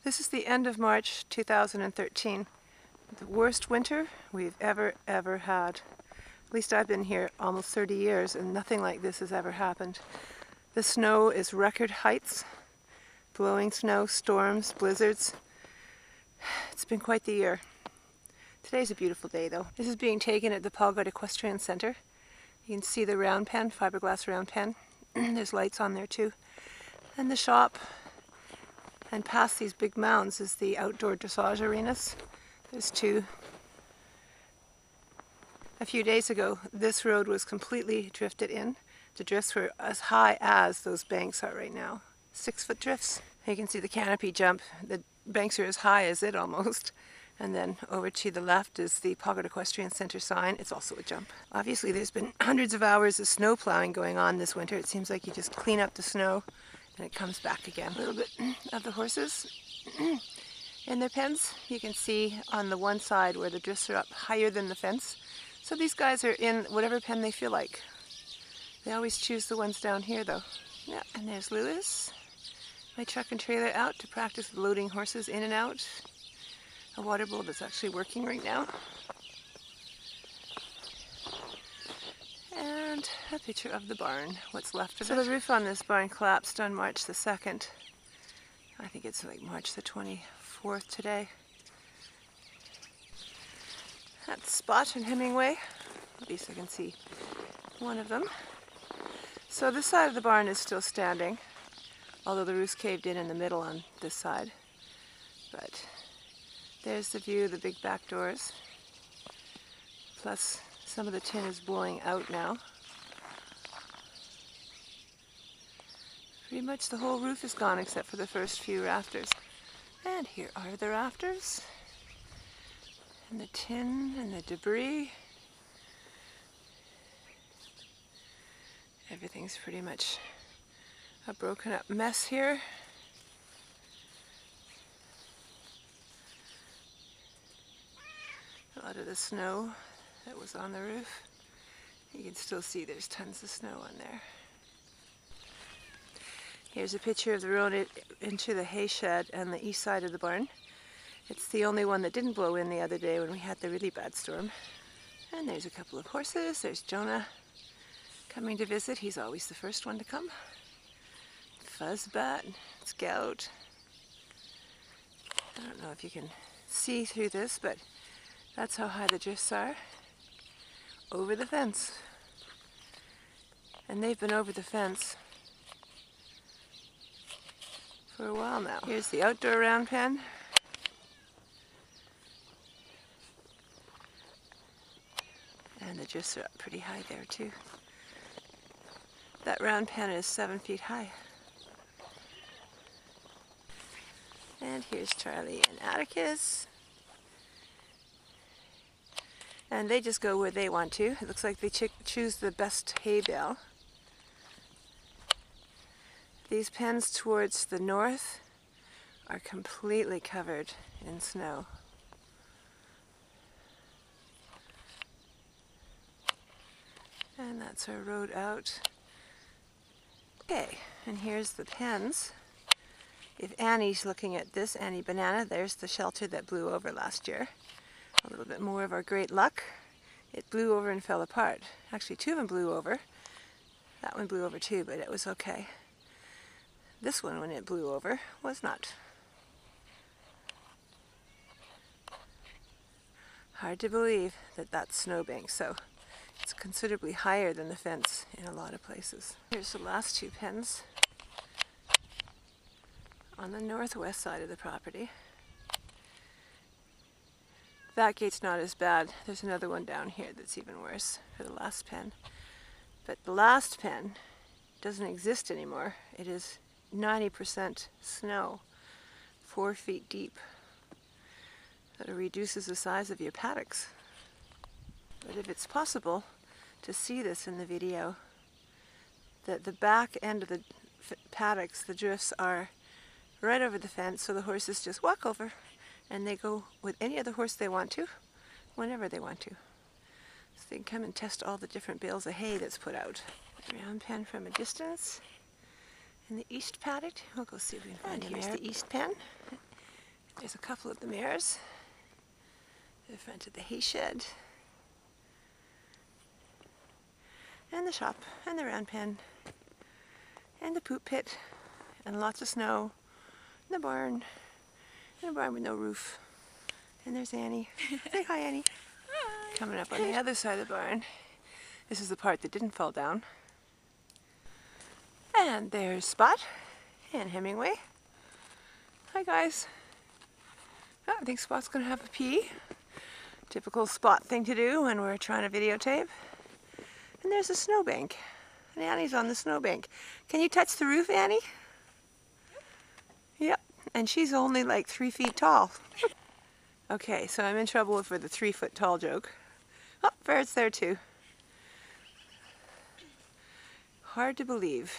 This is the end of March 2013. The worst winter we've ever had. At least I've been here almost 30 years and nothing like this has ever happened. The snow is record heights. Blowing snow, storms, blizzards. It's been quite the year. Today's a beautiful day though. This is being taken at the Paulgaard Equestrian Center. You can see the round pen, fiberglass round pen. There's lights on there too. And the shop. And past these big mounds is the outdoor dressage arenas. There's two. A few days ago, this road was completely drifted in. The drifts were as high as those banks are right now. 6-foot drifts. You can see the canopy jump. The banks are as high as it almost. And then over to the left is the Paulgaard Equestrian Center sign. It's also a jump. Obviously there's been hundreds of hours of snow plowing going on this winter. It seems like you just clean up the snow and it comes back again. A little bit of the horses in their pens. You can see on the one side where the drifts are up higher than the fence. So these guys are in whatever pen they feel like. They always choose the ones down here though. Yeah, and there's Lewis. My truck and trailer out to practice loading horses in and out. A water bowl that's actually working right now. And a picture of the barn, what's left of it. So the roof on this barn collapsed on March the 2nd. I think it's like March the 24th today. That's Spot and Hemingway. At least I can see one of them. So this side of the barn is still standing, although the roof's caved in the middle on this side. But there's the view of the big back doors. Plus some of the tin is blowing out now. Pretty much the whole roof is gone except for the first few rafters. And here are the rafters. And the tin and the debris. Everything's pretty much a broken up mess here. A lot of the snow that was on the roof. You can still see there's tons of snow on there. Here's a picture of the road into the hay shed and the east side of the barn. It's the only one that didn't blow in the other day when we had the really bad storm. And there's a couple of horses. There's Jonah coming to visit. He's always the first one to come. Fuzzbat, Scout. I don't know if you can see through this, but that's how high the drifts are. Over the fence. And they've been over the fence for a while now. Here's the outdoor round pen. And the drifts are up pretty high there too. That round pen is 7 feet high. And here's Charlie and Atticus. And they just go where they want to. It looks like they choose the best hay bale. These pens towards the north are completely covered in snow. And that's our road out. Okay, and here's the pens. If Annie's looking at this, Annie Banana, there's the shelter that blew over last year. A little bit more of our great luck. It blew over and fell apart. Actually, two of them blew over. That one blew over too, but it was okay. This one, when it blew over, was not. Hard to believe that that's snowbank, so it's considerably higher than the fence in a lot of places. Here's the last two pens on the northwest side of the property. That gate's not as bad. There's another one down here that's even worse for the last pen. But the last pen doesn't exist anymore. It is 90% snow, 4 feet deep. That reduces the size of your paddocks. But if it's possible to see this in the video, that the back end of the paddocks, the drifts are right over the fence, so the horses just walk over and they go with any other horse they want to, whenever they want to. So they can come and test all the different bales of hay that's put out. Round pen from a distance. In the east paddock, we'll go see if we can find it. Here's the east pen. There's a couple of the mares in front of the hay shed, and the shop, and the round pen, and the poop pit, and lots of snow, and the barn, and a barn with no roof. And there's Annie. Say hi, Annie. Hi. Coming up on the other side of the barn. This is the part that didn't fall down. And there's Spot and Hemingway. Hi, guys. Oh, I think Spot's gonna have a pee. Typical Spot thing to do when we're trying to videotape. And there's a snowbank. And Annie's on the snowbank. Can you touch the roof, Annie? Yep. And she's only like 3 feet tall. Okay, so I'm in trouble for the 3 foot tall joke. Oh, Ferret's there too. Hard to believe.